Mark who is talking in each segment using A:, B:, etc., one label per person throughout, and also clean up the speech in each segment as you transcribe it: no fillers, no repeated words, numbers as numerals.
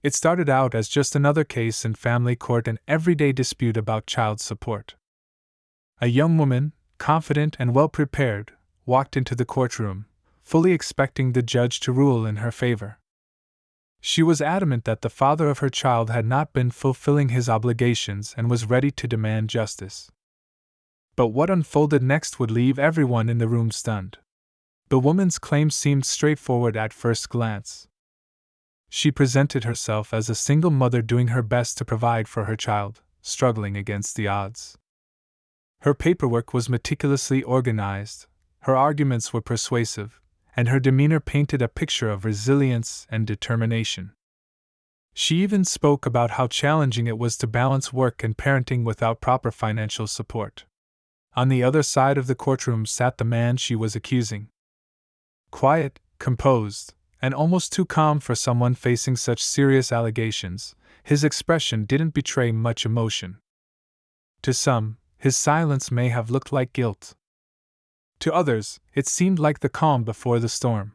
A: It started out as just another case in family court, an everyday dispute about child support. A young woman, confident and well prepared, walked into the courtroom, fully expecting the judge to rule in her favor. She was adamant that the father of her child had not been fulfilling his obligations and was ready to demand justice. But what unfolded next would leave everyone in the room stunned. The woman's claim seemed straightforward at first glance. She presented herself as a single mother doing her best to provide for her child, struggling against the odds. Her paperwork was meticulously organized, her arguments were persuasive, and her demeanor painted a picture of resilience and determination. She even spoke about how challenging it was to balance work and parenting without proper financial support. On the other side of the courtroom sat the man she was accusing. Quiet, composed, and almost too calm for someone facing such serious allegations, his expression didn't betray much emotion. To some, his silence may have looked like guilt. To others, it seemed like the calm before the storm.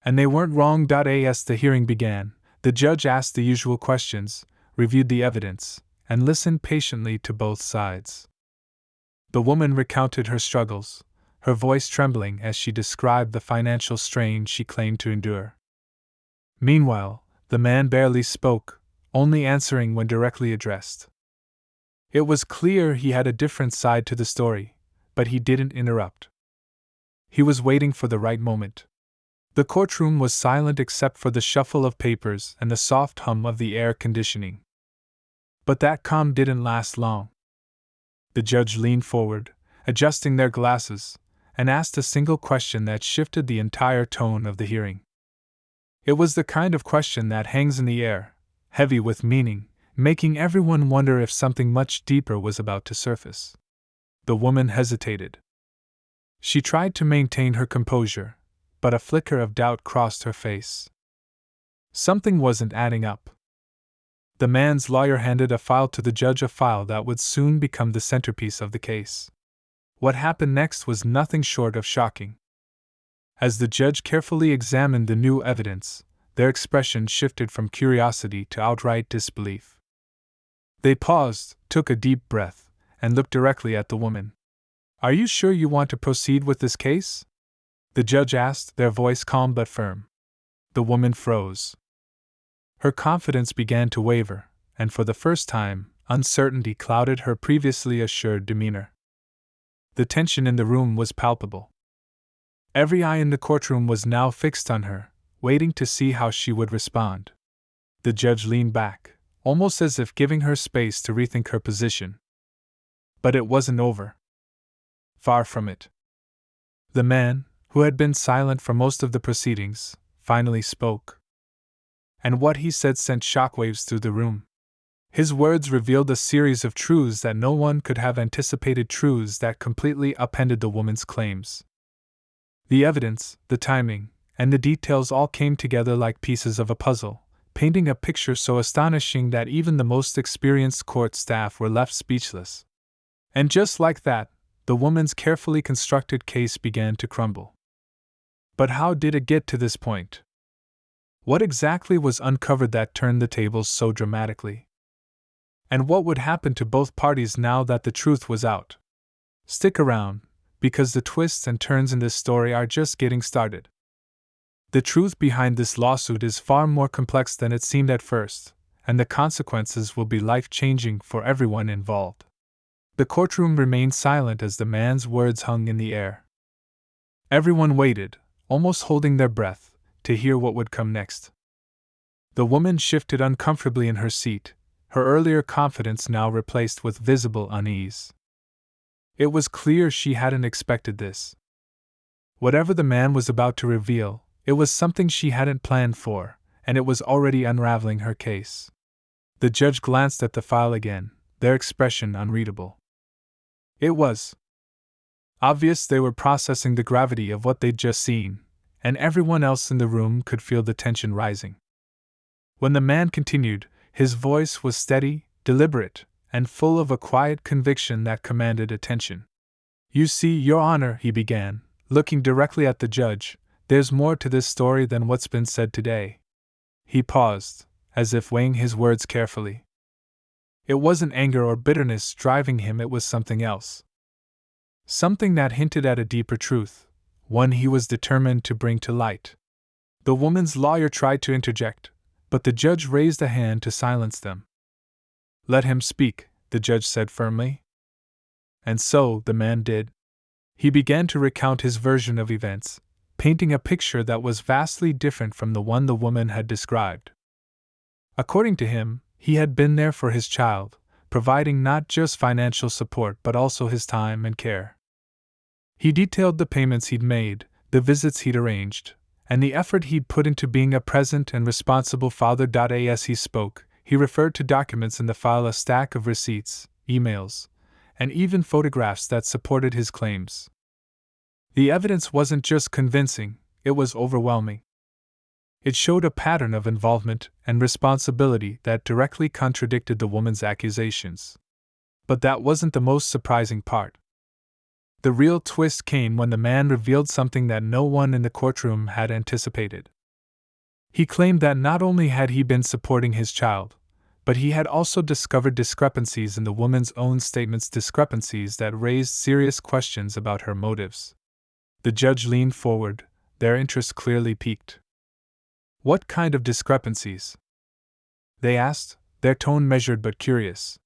A: And they weren't wrong. As the hearing began, the judge asked the usual questions, reviewed the evidence, and listened patiently to both sides. The woman recounted her struggles, her voice trembling as she described the financial strain she claimed to endure. Meanwhile, the man barely spoke, only answering when directly addressed. It was clear he had a different side to the story, but he didn't interrupt. He was waiting for the right moment. The courtroom was silent except for the shuffle of papers and the soft hum of the air conditioning. But that calm didn't last long. The judge leaned forward, adjusting their glasses, and asked a single question that shifted the entire tone of the hearing. It was the kind of question that hangs in the air, heavy with meaning, making everyone wonder if something much deeper was about to surface. The woman hesitated. She tried to maintain her composure, but a flicker of doubt crossed her face. Something wasn't adding up. The man's lawyer handed a file to the judge, a file that would soon become the centerpiece of the case. What happened next was nothing short of shocking. As the judge carefully examined the new evidence, their expression shifted from curiosity to outright disbelief. They paused, took a deep breath, and looked directly at the woman. "Are you sure you want to proceed with this case?" the judge asked, their voice calm but firm. The woman froze. Her confidence began to waver, and for the first time, uncertainty clouded her previously assured demeanor. The tension in the room was palpable. Every eye in the courtroom was now fixed on her, waiting to see how she would respond. The judge leaned back, almost as if giving her space to rethink her position. But it wasn't over. Far from it. The man, who had been silent for most of the proceedings, finally spoke. And what he said sent shockwaves through the room. His words revealed a series of truths that no one could have anticipated, truths that completely upended the woman's claims. The evidence, the timing, and the details all came together like pieces of a puzzle, painting a picture so astonishing that even the most experienced court staff were left speechless. And just like that, the woman's carefully constructed case began to crumble. But how did it get to this point? What exactly was uncovered that turned the tables so dramatically? And what would happen to both parties now that the truth was out? Stick around, because the twists and turns in this story are just getting started. The truth behind this lawsuit is far more complex than it seemed at first, and the consequences will be life-changing for everyone involved. The courtroom remained silent as the man's words hung in the air. Everyone waited, almost holding their breath, to hear what would come next. The woman shifted uncomfortably in her seat, her earlier confidence now replaced with visible unease. It was clear she hadn't expected this. Whatever the man was about to reveal, it was something she hadn't planned for, and it was already unraveling her case. The judge glanced at the file again, their expression unreadable. It was obvious they were processing the gravity of what they'd just seen, and everyone else in the room could feel the tension rising. When the man continued, his voice was steady, deliberate, and full of a quiet conviction that commanded attention. "You see, Your Honor," he began, looking directly at the judge, "there's more to this story than what's been said today." He paused, as if weighing his words carefully. It wasn't anger or bitterness driving him, it was something else. Something that hinted at a deeper truth, one he was determined to bring to light. The woman's lawyer tried to interject, but the judge raised a hand to silence them. "Let him speak," the judge said firmly. And so the man did. He began to recount his version of events, painting a picture that was vastly different from the one the woman had described. According to him, he had been there for his child, providing not just financial support but also his time and care. He detailed the payments he'd made, the visits he'd arranged, and the effort he'd put into being a present and responsible father. As he spoke, he referred to documents in the file, a stack of receipts, emails, and even photographs that supported his claims. The evidence wasn't just convincing, it was overwhelming. It showed a pattern of involvement and responsibility that directly contradicted the woman's accusations. But that wasn't the most surprising part. The real twist came when the man revealed something that no one in the courtroom had anticipated. He claimed that not only had he been supporting his child, but he had also discovered discrepancies in the woman's own statements, discrepancies that raised serious questions about her motives. The judge leaned forward, their interest clearly piqued. "What kind of discrepancies?" they asked, their tone measured but curious.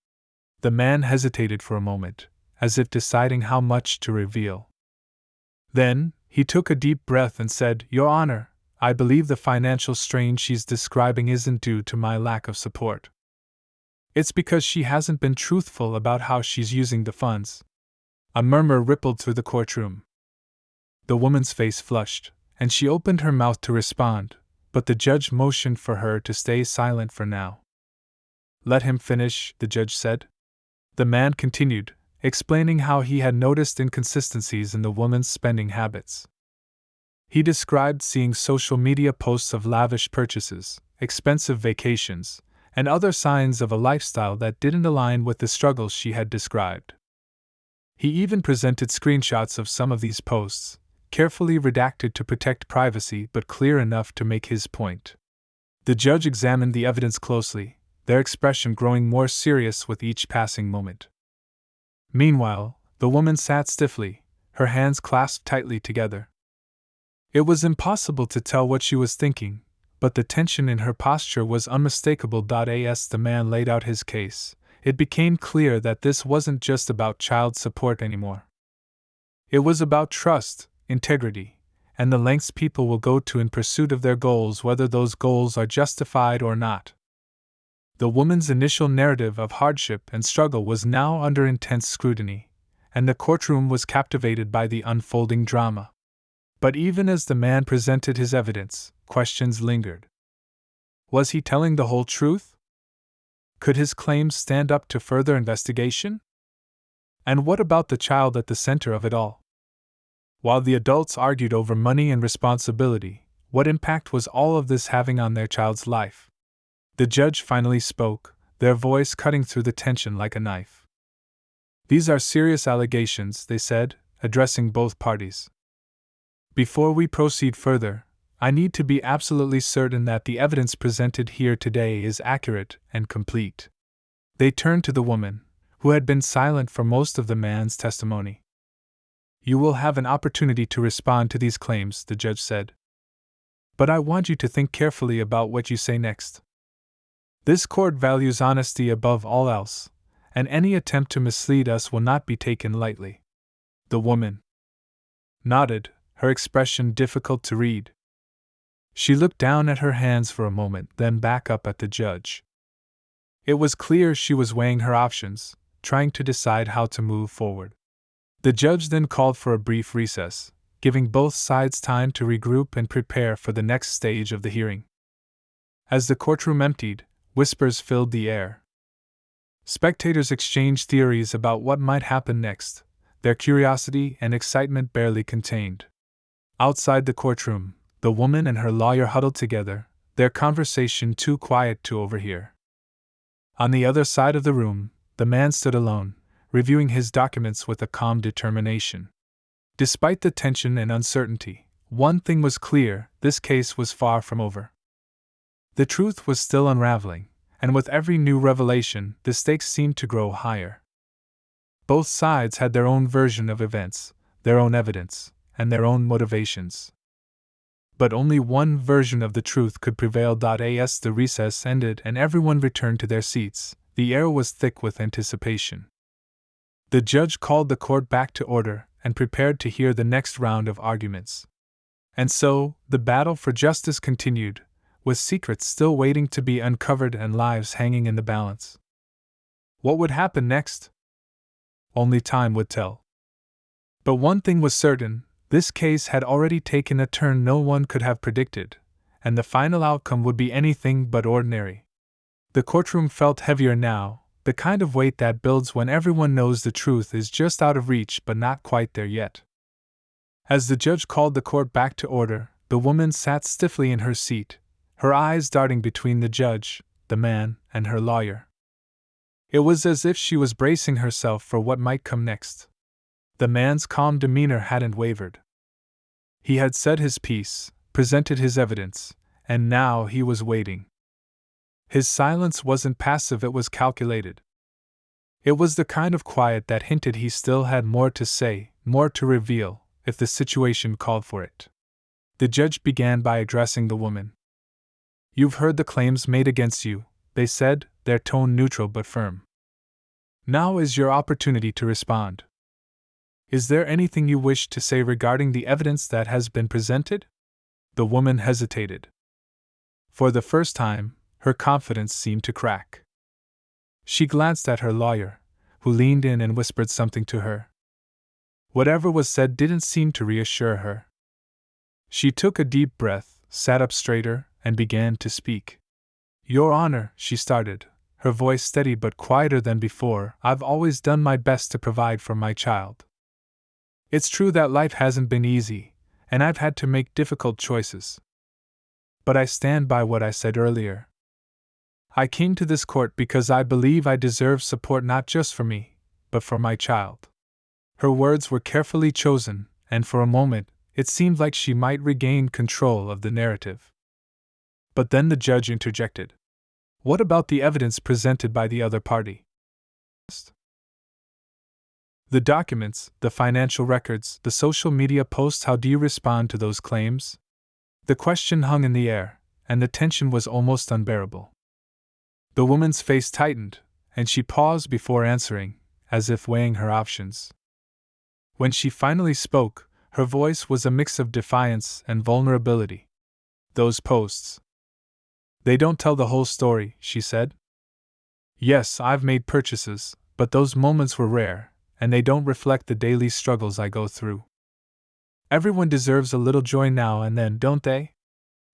A: The man hesitated for a moment, as if deciding how much to reveal. Then, he took a deep breath and said, "Your Honor, I believe the financial strain she's describing isn't due to my lack of support. It's because she hasn't been truthful about how she's using the funds." A murmur rippled through the courtroom. The woman's face flushed, and she opened her mouth to respond, but the judge motioned for her to stay silent for now. "Let him finish," the judge said. The man continued, explaining how he had noticed inconsistencies in the woman's spending habits. He described seeing social media posts of lavish purchases, expensive vacations, and other signs of a lifestyle that didn't align with the struggles she had described. He even presented screenshots of some of these posts, carefully redacted to protect privacy but clear enough to make his point. The judge examined the evidence closely, their expression growing more serious with each passing moment. Meanwhile, the woman sat stiffly, her hands clasped tightly together. It was impossible to tell what she was thinking, but the tension in her posture was unmistakable. As the man laid out his case, it became clear that this wasn't just about child support anymore. It was about trust, integrity, and the lengths people will go to in pursuit of their goals, whether those goals are justified or not. The woman's initial narrative of hardship and struggle was now under intense scrutiny, and the courtroom was captivated by the unfolding drama. But even as the man presented his evidence, questions lingered. Was he telling the whole truth? Could his claims stand up to further investigation? And what about the child at the center of it all? While the adults argued over money and responsibility, what impact was all of this having on their child's life? The judge finally spoke, their voice cutting through the tension like a knife. "These are serious allegations," they said, addressing both parties. "Before we proceed further, I need to be absolutely certain that the evidence presented here today is accurate and complete." They turned to the woman, who had been silent for most of the man's testimony. "You will have an opportunity to respond to these claims," the judge said. "But I want you to think carefully about what you say next. This court values honesty above all else, and any attempt to mislead us will not be taken lightly." The woman nodded, her expression difficult to read. She looked down at her hands for a moment, then back up at the judge. It was clear she was weighing her options, trying to decide how to move forward. The judge then called for a brief recess, giving both sides time to regroup and prepare for the next stage of the hearing. As the courtroom emptied, whispers filled the air. Spectators exchanged theories about what might happen next, their curiosity and excitement barely contained. Outside the courtroom, the woman and her lawyer huddled together, their conversation too quiet to overhear. On the other side of the room, the man stood alone, reviewing his documents with a calm determination. Despite the tension and uncertainty, one thing was clear: this case was far from over. The truth was still unraveling, and with every new revelation, the stakes seemed to grow higher. Both sides had their own version of events, their own evidence, and their own motivations. But only one version of the truth could prevail. As the recess ended and everyone returned to their seats, the air was thick with anticipation. The judge called the court back to order and prepared to hear the next round of arguments. And so, the battle for justice continued, with secrets still waiting to be uncovered and lives hanging in the balance. What would happen next? Only time would tell. But one thing was certain: this case had already taken a turn no one could have predicted, and the final outcome would be anything but ordinary. The courtroom felt heavier now, the kind of weight that builds when everyone knows the truth is just out of reach but not quite there yet. As the judge called the court back to order, the woman sat stiffly in her seat, her eyes darting between the judge, the man, and her lawyer. It was as if she was bracing herself for what might come next. The man's calm demeanor hadn't wavered. He had said his piece, presented his evidence, and now he was waiting. His silence wasn't passive, it was calculated. It was the kind of quiet that hinted he still had more to say, more to reveal, if the situation called for it. The judge began by addressing the woman. "You've heard the claims made against you," they said, their tone neutral but firm. "Now is your opportunity to respond. Is there anything you wish to say regarding the evidence that has been presented?" The woman hesitated. For the first time, her confidence seemed to crack. She glanced at her lawyer, who leaned in and whispered something to her. Whatever was said didn't seem to reassure her. She took a deep breath, sat up straighter, and began to speak. "Your Honor," she started, her voice steady but quieter than before, "I've always done my best to provide for my child. It's true that life hasn't been easy, and I've had to make difficult choices. But I stand by what I said earlier. I came to this court because I believe I deserve support not just for me, but for my child." Her words were carefully chosen, and for a moment, it seemed like she might regain control of the narrative. But then the judge interjected. "What about the evidence presented by the other party? The documents, the financial records, the social media posts, how do you respond to those claims?" The question hung in the air, and the tension was almost unbearable. The woman's face tightened, and she paused before answering, as if weighing her options. When she finally spoke, her voice was a mix of defiance and vulnerability. "Those posts. They don't tell the whole story," she said. "Yes, I've made purchases, but those moments were rare, and they don't reflect the daily struggles I go through. Everyone deserves a little joy now and then, don't they?"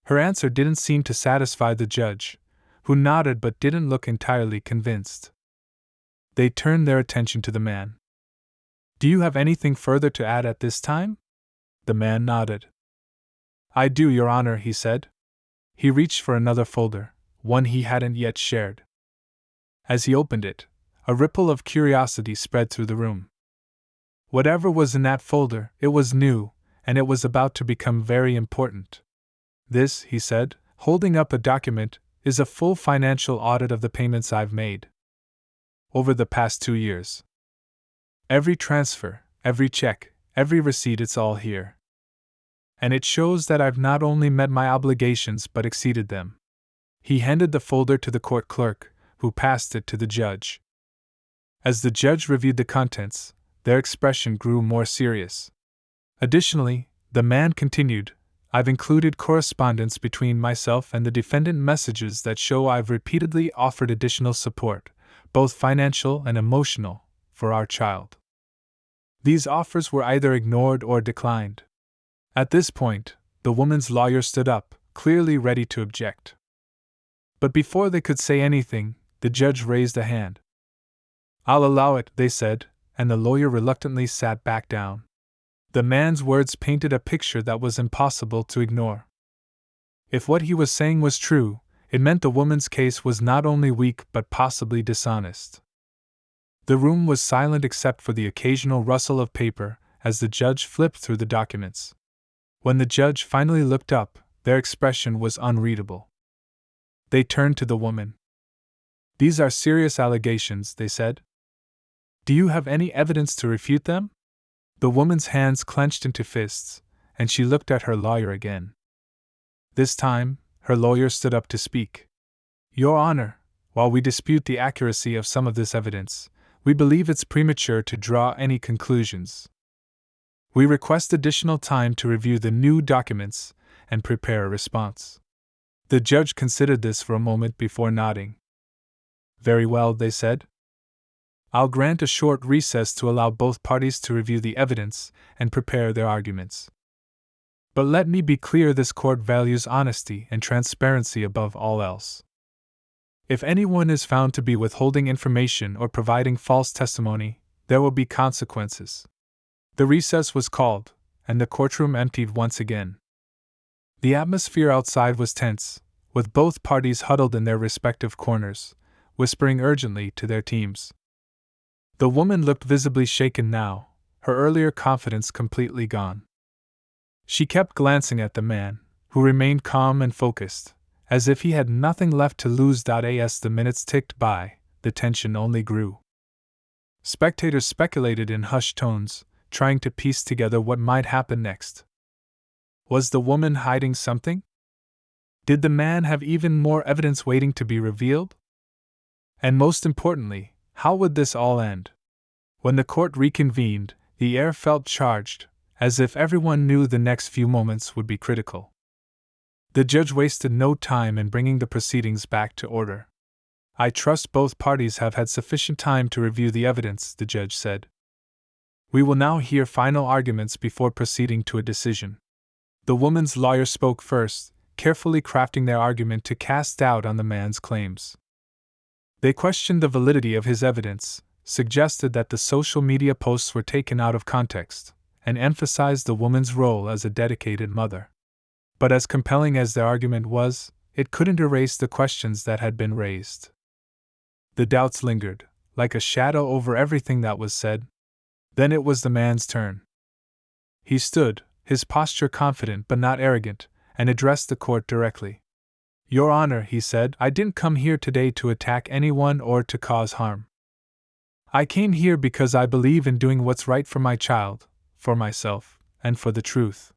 A: Her answer didn't seem to satisfy the judge, who nodded but didn't look entirely convinced. They turned their attention to the man. "Do you have anything further to add at this time?" The man nodded. "I do, Your Honor," he said. He reached for another folder, one he hadn't yet shared. As he opened it, a ripple of curiosity spread through the room. Whatever was in that folder, it was new, and it was about to become very important. "This," he said, holding up a document, "is a full financial audit of the payments I've made over the past 2 years. Every transfer, every check, every receipt, it's all here. And it shows that I've not only met my obligations but exceeded them." He handed the folder to the court clerk, who passed it to the judge. As the judge reviewed the contents, their expression grew more serious. "Additionally," the man continued, "I've included correspondence between myself and the defendant, messages that show I've repeatedly offered additional support, both financial and emotional, for our child. These offers were either ignored or declined." At this point, the woman's lawyer stood up, clearly ready to object. But before they could say anything, the judge raised a hand. "I'll allow it," they said, and the lawyer reluctantly sat back down. The man's words painted a picture that was impossible to ignore. If what he was saying was true, it meant the woman's case was not only weak but possibly dishonest. The room was silent except for the occasional rustle of paper as the judge flipped through the documents. When the judge finally looked up, their expression was unreadable. They turned to the woman. "These are serious allegations," they said. "Do you have any evidence to refute them?" The woman's hands clenched into fists, and she looked at her lawyer again. This time, her lawyer stood up to speak. "Your Honor, while we dispute the accuracy of some of this evidence, we believe it's premature to draw any conclusions. We request additional time to review the new documents and prepare a response." The judge considered this for a moment before nodding. "Very well," they said. "I'll grant a short recess to allow both parties to review the evidence and prepare their arguments. But let me be clear, this court values honesty and transparency above all else. If anyone is found to be withholding information or providing false testimony, there will be consequences." The recess was called, and the courtroom emptied once again. The atmosphere outside was tense, with both parties huddled in their respective corners, whispering urgently to their teams. The woman looked visibly shaken now, her earlier confidence completely gone. She kept glancing at the man, who remained calm and focused, as if he had nothing left to lose. As the minutes ticked by, the tension only grew. Spectators speculated in hushed tones, trying to piece together what might happen next. Was the woman hiding something? Did the man have even more evidence waiting to be revealed? And most importantly, how would this all end? When the court reconvened, the air felt charged, as if everyone knew the next few moments would be critical. The judge wasted no time in bringing the proceedings back to order. "I trust both parties have had sufficient time to review the evidence," the judge said. "We will now hear final arguments before proceeding to a decision." The woman's lawyer spoke first, carefully crafting their argument to cast doubt on the man's claims. They questioned the validity of his evidence, suggested that the social media posts were taken out of context, and emphasized the woman's role as a dedicated mother. But as compelling as their argument was, it couldn't erase the questions that had been raised. The doubts lingered, like a shadow over everything that was said. Then it was the man's turn. He stood, his posture confident but not arrogant, and addressed the court directly. "Your Honor," he said, "I didn't come here today to attack anyone or to cause harm. I came here because I believe in doing what's right for my child, for myself, and for the truth.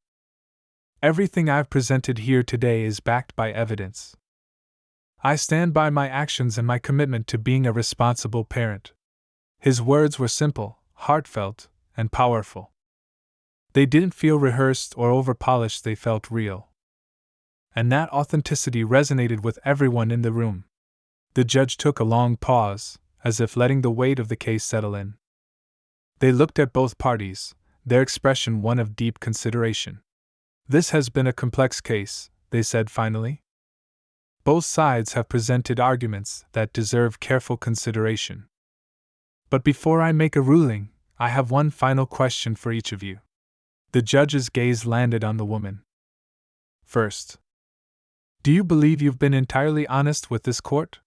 A: Everything I've presented here today is backed by evidence. I stand by my actions and my commitment to being a responsible parent." His words were simple, heartfelt, and powerful. They didn't feel rehearsed or overpolished, they felt real. And that authenticity resonated with everyone in the room. The judge took a long pause, as if letting the weight of the case settle in. They looked at both parties, their expression one of deep consideration. "This has been a complex case," they said finally. "Both sides have presented arguments that deserve careful consideration. But before I make a ruling, I have one final question for each of you." The judge's gaze landed on the woman. "First, do you believe you've been entirely honest with this court?"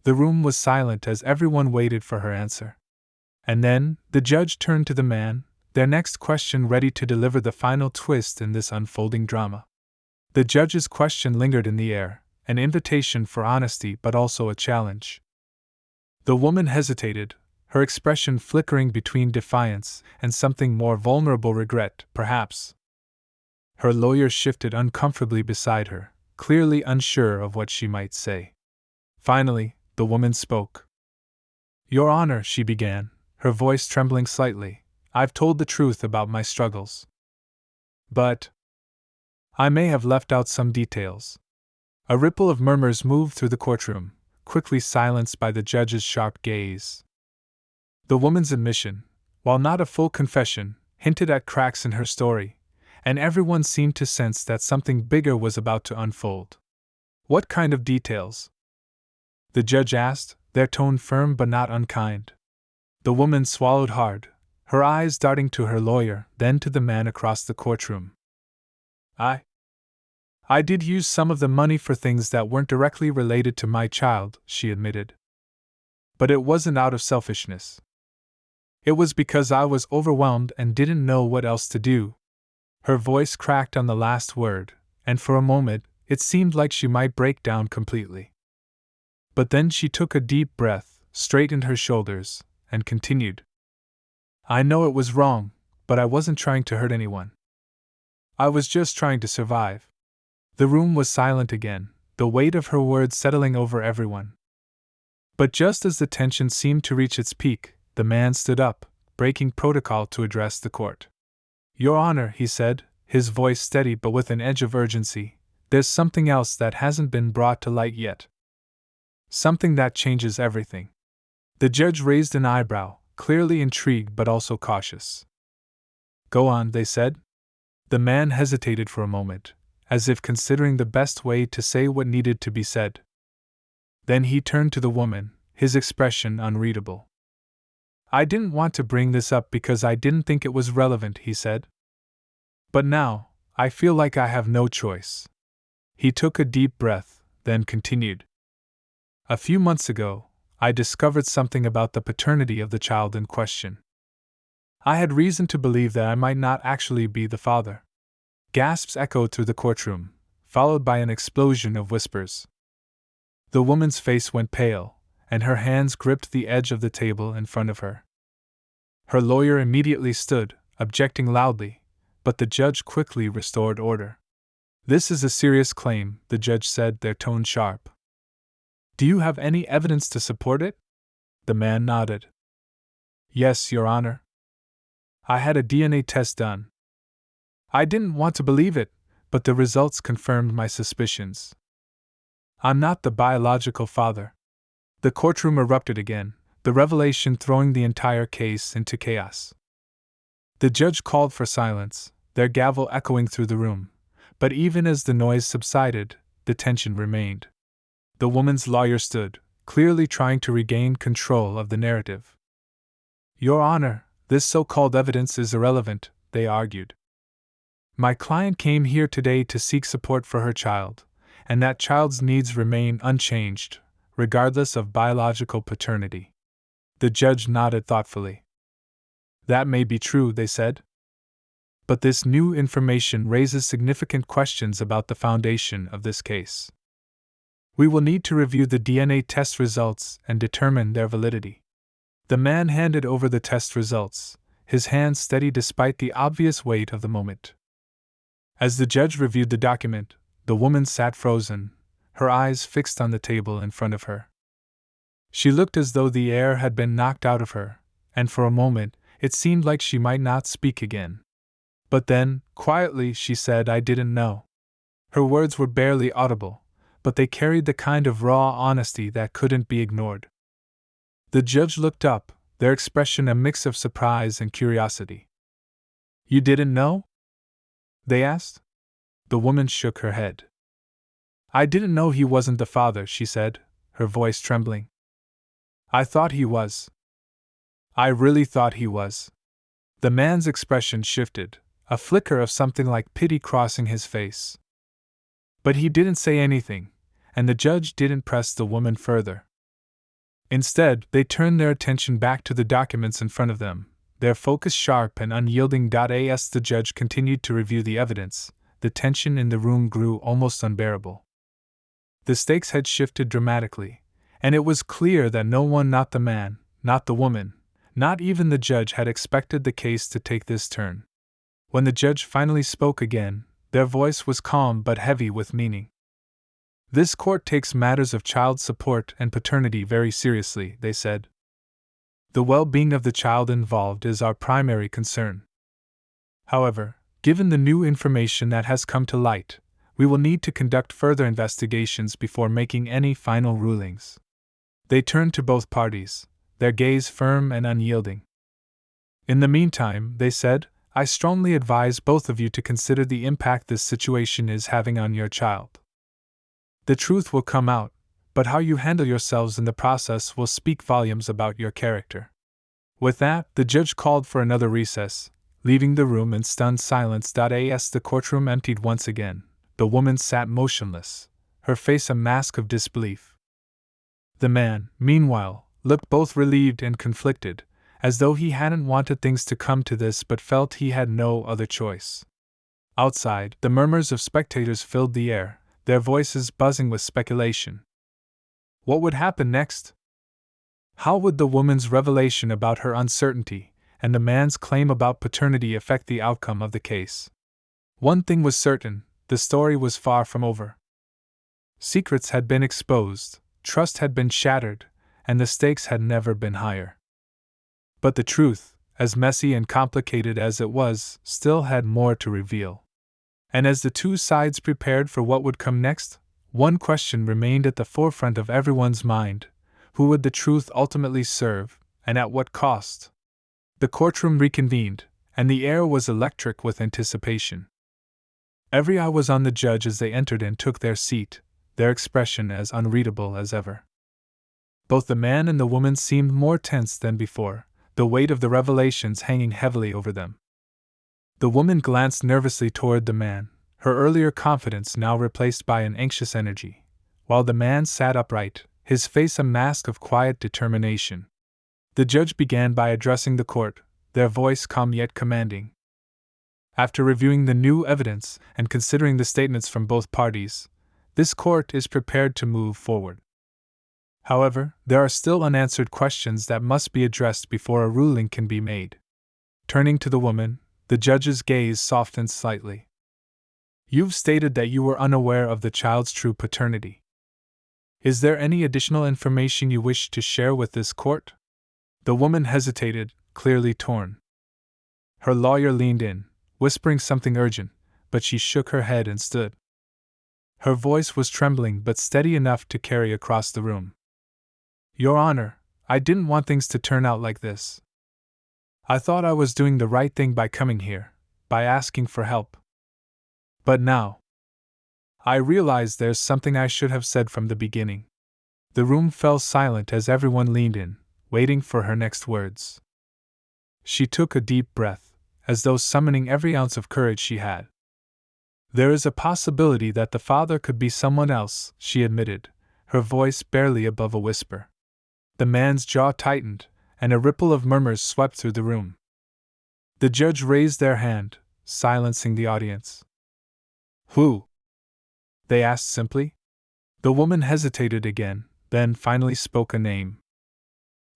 A: The room was silent as everyone waited for her answer. And then, the judge turned to the man, their next question ready to deliver the final twist in this unfolding drama. The judge's question lingered in the air, an invitation for honesty but also a challenge. The woman hesitated, her expression flickering between defiance and something more vulnerable, regret, perhaps. Her lawyer shifted uncomfortably beside her, clearly unsure of what she might say. Finally, the woman spoke. "Your Honor," she began, her voice trembling slightly, "I've told the truth about my struggles. But I may have left out some details." A ripple of murmurs moved through the courtroom, quickly silenced by the judge's sharp gaze. The woman's admission, while not a full confession, hinted at cracks in her story, and everyone seemed to sense that something bigger was about to unfold. "What kind of details?" the judge asked, their tone firm but not unkind. The woman swallowed hard, her eyes darting to her lawyer, then to the man across the courtroom. I did use some of the money for things that weren't directly related to my child," she admitted. "But it wasn't out of selfishness. It was because I was overwhelmed and didn't know what else to do." Her voice cracked on the last word, and for a moment, it seemed like she might break down completely. But then she took a deep breath, straightened her shoulders, and continued. I know it was wrong, but I wasn't trying to hurt anyone. I was just trying to survive. The room was silent again, the weight of her words settling over everyone. But just as the tension seemed to reach its peak, the man stood up, breaking protocol to address the court. Your Honor, he said, his voice steady but with an edge of urgency, there's something else that hasn't been brought to light yet. Something that changes everything. The judge raised an eyebrow, clearly intrigued but also cautious. Go on, they said. The man hesitated for a moment, as if considering the best way to say what needed to be said. Then he turned to the woman, his expression unreadable. I didn't want to bring this up because I didn't think it was relevant, he said. But now, I feel like I have no choice. He took a deep breath, then continued. A few months ago, I discovered something about the paternity of the child in question. I had reason to believe that I might not actually be the father. Gasps echoed through the courtroom, followed by an explosion of whispers. The woman's face went pale, and her hands gripped the edge of the table in front of her. Her lawyer immediately stood, objecting loudly, but the judge quickly restored order. This is a serious claim, the judge said, their tone sharp. Do you have any evidence to support it? The man nodded. Yes, Your Honor. I had a DNA test done. I didn't want to believe it, but the results confirmed my suspicions. I'm not the biological father. The courtroom erupted again, the revelation throwing the entire case into chaos. The judge called for silence, their gavel echoing through the room, but even as the noise subsided, the tension remained. The woman's lawyer stood, clearly trying to regain control of the narrative. Your Honor, this so-called evidence is irrelevant, they argued. My client came here today to seek support for her child, and that child's needs remain unchanged, regardless of biological paternity. The judge nodded thoughtfully. That may be true, they said. But this new information raises significant questions about the foundation of this case. We will need to review the DNA test results and determine their validity. The man handed over the test results, his hands steady despite the obvious weight of the moment. As the judge reviewed the document, the woman sat frozen, her eyes fixed on the table in front of her. She looked as though the air had been knocked out of her, and for a moment, it seemed like she might not speak again. But then, quietly, she said, I didn't know. Her words were barely audible, but they carried the kind of raw honesty that couldn't be ignored. The judge looked up, their expression a mix of surprise and curiosity. You didn't know? They asked. The woman shook her head. I didn't know he wasn't the father, she said, her voice trembling. I thought he was. I really thought he was. The man's expression shifted, a flicker of something like pity crossing his face. But he didn't say anything, and the judge didn't press the woman further. Instead, they turned their attention back to the documents in front of them, their focus sharp and unyielding. As the judge continued to review the evidence, the tension in the room grew almost unbearable. The stakes had shifted dramatically, and it was clear that no one, not the man, not the woman, not even the judge, had expected the case to take this turn. When the judge finally spoke again, their voice was calm but heavy with meaning. This court takes matters of child support and paternity very seriously, they said. The well-being of the child involved is our primary concern. However, given the new information that has come to light, we will need to conduct further investigations before making any final rulings. They turned to both parties, their gaze firm and unyielding. In the meantime, they said, I strongly advise both of you to consider the impact this situation is having on your child. The truth will come out, but how you handle yourselves in the process will speak volumes about your character. With that, the judge called for another recess, leaving the room in stunned silence. As the courtroom emptied once again, the woman sat motionless, her face a mask of disbelief. The man, meanwhile, looked both relieved and conflicted, as though he hadn't wanted things to come to this but felt he had no other choice. Outside, the murmurs of spectators filled the air, their voices buzzing with speculation. What would happen next? How would the woman's revelation about her uncertainty and the man's claim about paternity affect the outcome of the case? One thing was certain: the story was far from over. Secrets had been exposed, trust had been shattered, and the stakes had never been higher. But the truth, as messy and complicated as it was, still had more to reveal. And as the two sides prepared for what would come next, one question remained at the forefront of everyone's mind: who would the truth ultimately serve, and at what cost? The courtroom reconvened, and the air was electric with anticipation. Every eye was on the judge as they entered and took their seat, their expression as unreadable as ever. Both the man and the woman seemed more tense than before, the weight of the revelations hanging heavily over them. The woman glanced nervously toward the man, her earlier confidence now replaced by an anxious energy, while the man sat upright, his face a mask of quiet determination. The judge began by addressing the court, their voice calm yet commanding. After reviewing the new evidence and considering the statements from both parties, this court is prepared to move forward. However, there are still unanswered questions that must be addressed before a ruling can be made. Turning to the woman, the judge's gaze softened slightly. You've stated that you were unaware of the child's true paternity. Is there any additional information you wish to share with this court? The woman hesitated, clearly torn. Her lawyer leaned in, whispering something urgent, but she shook her head and stood. Her voice was trembling but steady enough to carry across the room. Your Honor, I didn't want things to turn out like this. I thought I was doing the right thing by coming here, by asking for help. But now, I realize there's something I should have said from the beginning. The room fell silent as everyone leaned in, waiting for her next words. She took a deep breath, as though summoning every ounce of courage she had. There is a possibility that the father could be someone else, she admitted, her voice barely above a whisper. The man's jaw tightened, and a ripple of murmurs swept through the room. The judge raised their hand, silencing the audience. Who? They asked simply. The woman hesitated again, then finally spoke a name.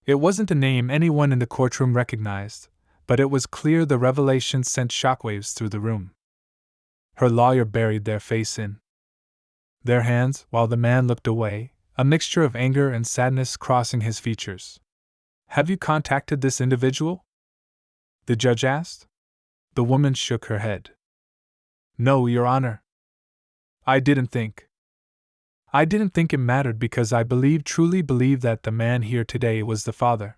A: It wasn't a name anyone in the courtroom recognized, but it was clear the revelation sent shockwaves through the room. Her lawyer buried their face in their hands while the man looked away, a mixture of anger and sadness crossing his features. Have you contacted this individual? The judge asked. The woman shook her head. No, Your Honor. I didn't think it mattered because I truly believe that the man here today was the father.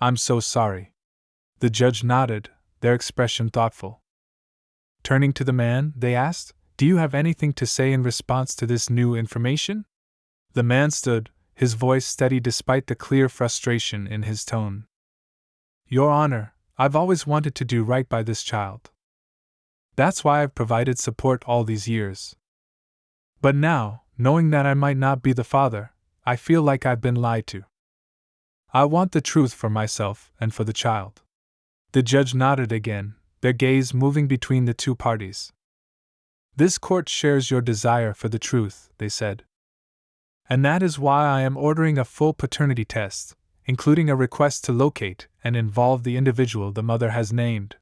A: I'm so sorry. The judge nodded, their expression thoughtful. Turning to the man, they asked, Do you have anything to say in response to this new information? The man stood, his voice steady despite the clear frustration in his tone. Your Honor, I've always wanted to do right by this child. That's why I've provided support all these years. But now, knowing that I might not be the father, I feel like I've been lied to. I want the truth for myself and for the child. The judge nodded again, their gaze moving between the two parties. This court shares your desire for the truth, they said. And that is why I am ordering a full paternity test, including a request to locate and involve the individual the mother has named.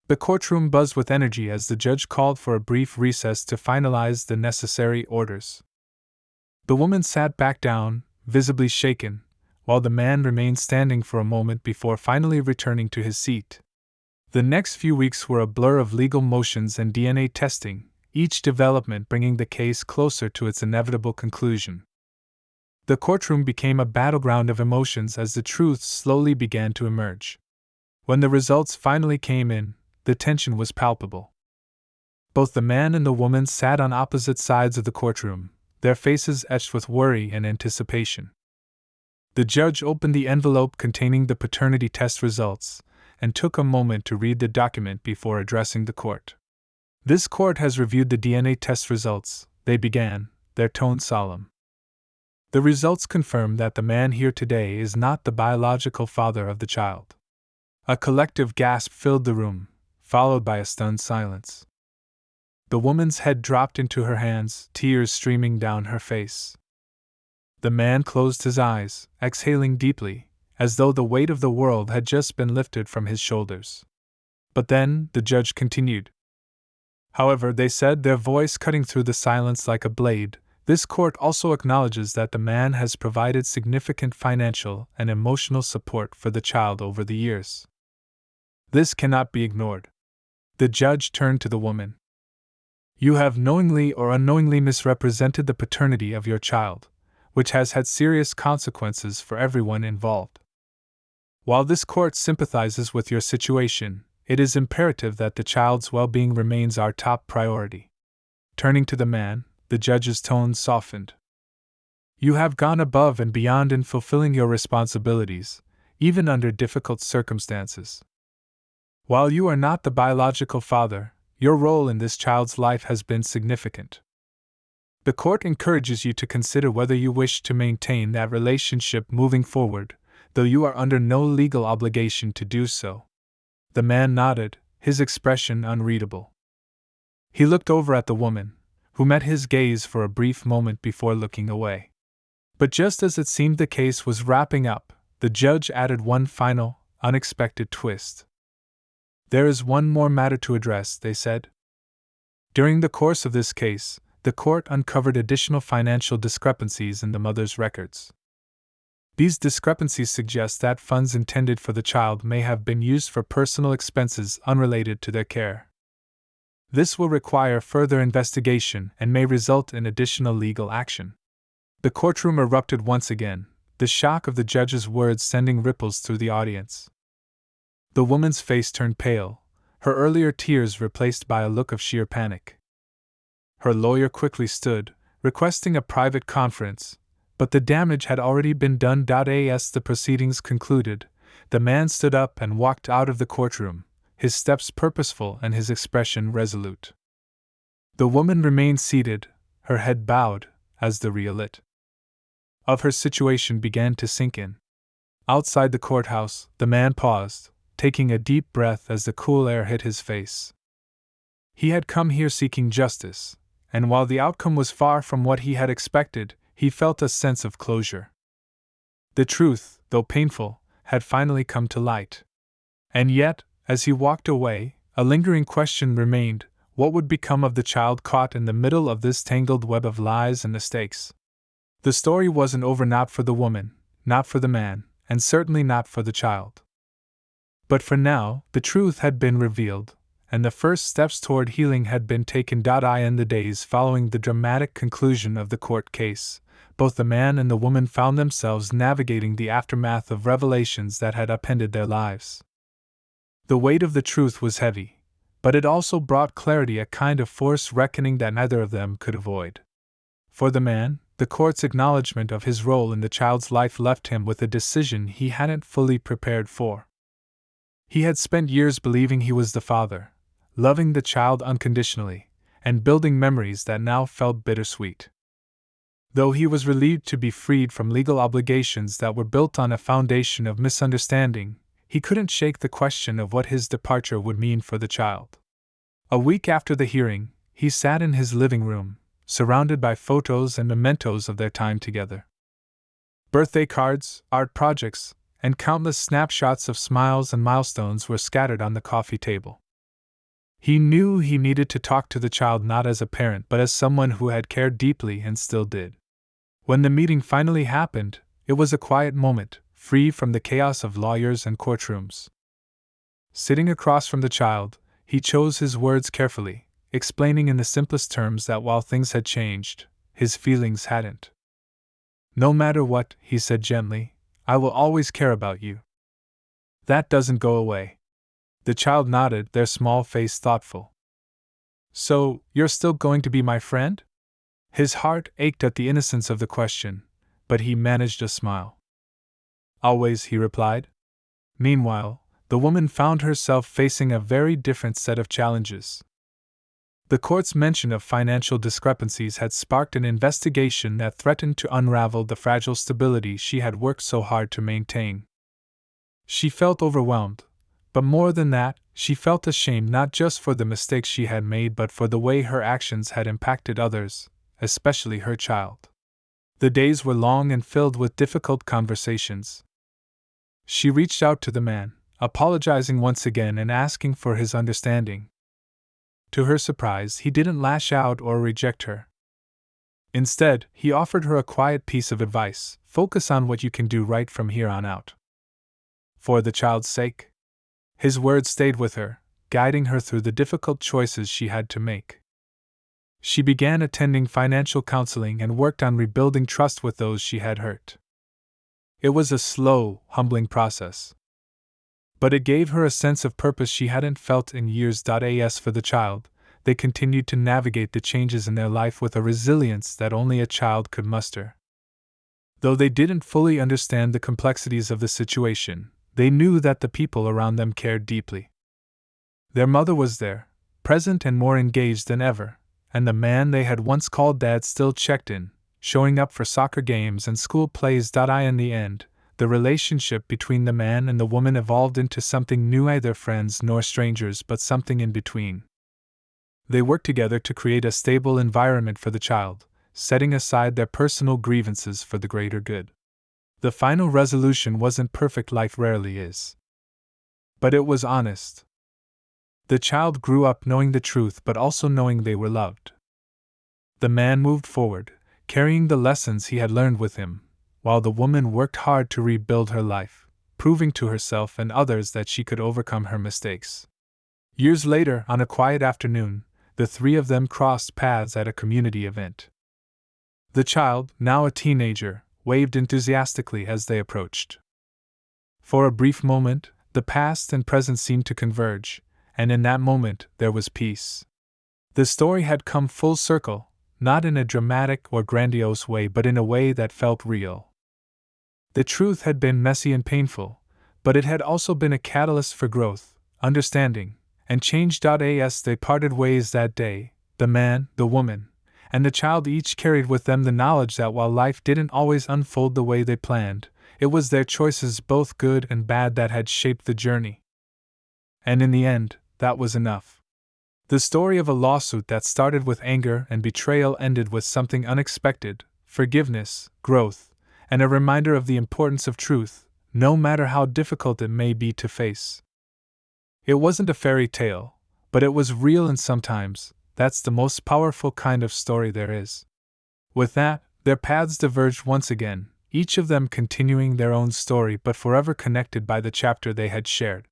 A: The courtroom buzzed with energy as the judge called for a brief recess to finalize the necessary orders. The woman sat back down, visibly shaken, while the man remained standing for a moment before finally returning to his seat. The next few weeks were a blur of legal motions and DNA testing, each development bringing the case closer to its inevitable conclusion. The courtroom became a battleground of emotions as the truth slowly began to emerge. When the results finally came in, the tension was palpable. Both the man and the woman sat on opposite sides of the courtroom, their faces etched with worry and anticipation. The judge opened the envelope containing the paternity test results and took a moment to read the document before addressing the court. This court has reviewed the DNA test results, they began, their tone solemn. The results confirm that the man here today is not the biological father of the child. A collective gasp filled the room, followed by a stunned silence. The woman's head dropped into her hands, tears streaming down her face. The man closed his eyes, exhaling deeply, as though the weight of the world had just been lifted from his shoulders. But then, the judge continued. However, they said, their voice cutting through the silence like a blade, this court also acknowledges that the man has provided significant financial and emotional support for the child over the years. This cannot be ignored. The judge turned to the woman. You have knowingly or unknowingly misrepresented the paternity of your child, which has had serious consequences for everyone involved. While this court sympathizes with your situation, it is imperative that the child's well-being remains our top priority. Turning to the man, the judge's tone softened. You have gone above and beyond in fulfilling your responsibilities, even under difficult circumstances. While you are not the biological father, your role in this child's life has been significant. The court encourages you to consider whether you wish to maintain that relationship moving forward, though you are under no legal obligation to do so. The man nodded, his expression unreadable. He looked over at the woman, who met his gaze for a brief moment before looking away. But just as it seemed the case was wrapping up, the judge added one final, unexpected twist. There is one more matter to address, they said. During the course of this case, the court uncovered additional financial discrepancies in the mother's records. These discrepancies suggest that funds intended for the child may have been used for personal expenses unrelated to their care. This will require further investigation and may result in additional legal action. The courtroom erupted once again, the shock of the judge's words sending ripples through the audience. The woman's face turned pale, her earlier tears replaced by a look of sheer panic. Her lawyer quickly stood, requesting a private conference, but the damage had already been done. As the proceedings concluded, the man stood up and walked out of the courtroom, his steps purposeful and his expression resolute. The woman remained seated, her head bowed, as the reality of her situation began to sink in. Outside the courthouse, the man paused, taking a deep breath as the cool air hit his face. He had come here seeking justice, and while the outcome was far from what he had expected, he felt a sense of closure. The truth, though painful, had finally come to light. And yet, as he walked away, a lingering question remained: what would become of the child caught in the middle of this tangled web of lies and mistakes? The story wasn't over, not for the woman, not for the man, and certainly not for the child. But for now, the truth had been revealed, and the first steps toward healing had been taken. In the days following the dramatic conclusion of the court case, both the man and the woman found themselves navigating the aftermath of revelations that had upended their lives. The weight of the truth was heavy, but it also brought clarity, a kind of forced reckoning that neither of them could avoid. For the man, the court's acknowledgement of his role in the child's life left him with a decision he hadn't fully prepared for. He had spent years believing he was the father, loving the child unconditionally, and building memories that now felt bittersweet. Though he was relieved to be freed from legal obligations that were built on a foundation of misunderstanding, he couldn't shake the question of what his departure would mean for the child. A week after the hearing, he sat in his living room, surrounded by photos and mementos of their time together. Birthday cards, art projects, and countless snapshots of smiles and milestones were scattered on the coffee table. He knew he needed to talk to the child not as a parent but as someone who had cared deeply and still did. When the meeting finally happened, it was a quiet moment, free from the chaos of lawyers and courtrooms. Sitting across from the child, he chose his words carefully, explaining in the simplest terms that while things had changed, his feelings hadn't. "No matter what," he said gently, "I will always care about you. That doesn't go away." The child nodded, their small face thoughtful. "So, you're still going to be my friend?" His heart ached at the innocence of the question, but he managed a smile. "Always," he replied. Meanwhile, the woman found herself facing a very different set of challenges. The court's mention of financial discrepancies had sparked an investigation that threatened to unravel the fragile stability she had worked so hard to maintain. She felt overwhelmed, but more than that, she felt ashamed not just for the mistakes she had made but for the way her actions had impacted others, especially her child. The days were long and filled with difficult conversations. She reached out to the man, apologizing once again and asking for his understanding. To her surprise, he didn't lash out or reject her. Instead, he offered her a quiet piece of advice: focus on what you can do right from here on out. For the child's sake. His words stayed with her, guiding her through the difficult choices she had to make. She began attending financial counseling and worked on rebuilding trust with those she had hurt. It was a slow, humbling process. But it gave her a sense of purpose she hadn't felt in years. As for the child, they continued to navigate the changes in their life with a resilience that only a child could muster. Though they didn't fully understand the complexities of the situation, they knew that the people around them cared deeply. Their mother was there, present and more engaged than ever, and the man they had once called Dad still checked in, showing up for soccer games and school plays. In the end, the relationship between the man and the woman evolved into something new, neither friends nor strangers, but something in between. They worked together to create a stable environment for the child, setting aside their personal grievances for the greater good. The final resolution wasn't perfect, life rarely is. But it was honest. The child grew up knowing the truth but also knowing they were loved. The man moved forward, carrying the lessons he had learned with him, while the woman worked hard to rebuild her life, proving to herself and others that she could overcome her mistakes. Years later, on a quiet afternoon, the three of them crossed paths at a community event. The child, now a teenager, waved enthusiastically as they approached. For a brief moment, the past and present seemed to converge, and in that moment there was peace. The story had come full circle, not in a dramatic or grandiose way but in a way that felt real. The truth had been messy and painful, but it had also been a catalyst for growth, understanding, and change. As they parted ways that day, the man, the woman, and the child each carried with them the knowledge that while life didn't always unfold the way they planned, it was their choices, both good and bad, that had shaped the journey. And in the end, that was enough. The story of a lawsuit that started with anger and betrayal ended with something unexpected: forgiveness, growth, and a reminder of the importance of truth, no matter how difficult it may be to face. It wasn't a fairy tale, but it was real, and sometimes, that's the most powerful kind of story there is. With that, their paths diverged once again, each of them continuing their own story but forever connected by the chapter they had shared.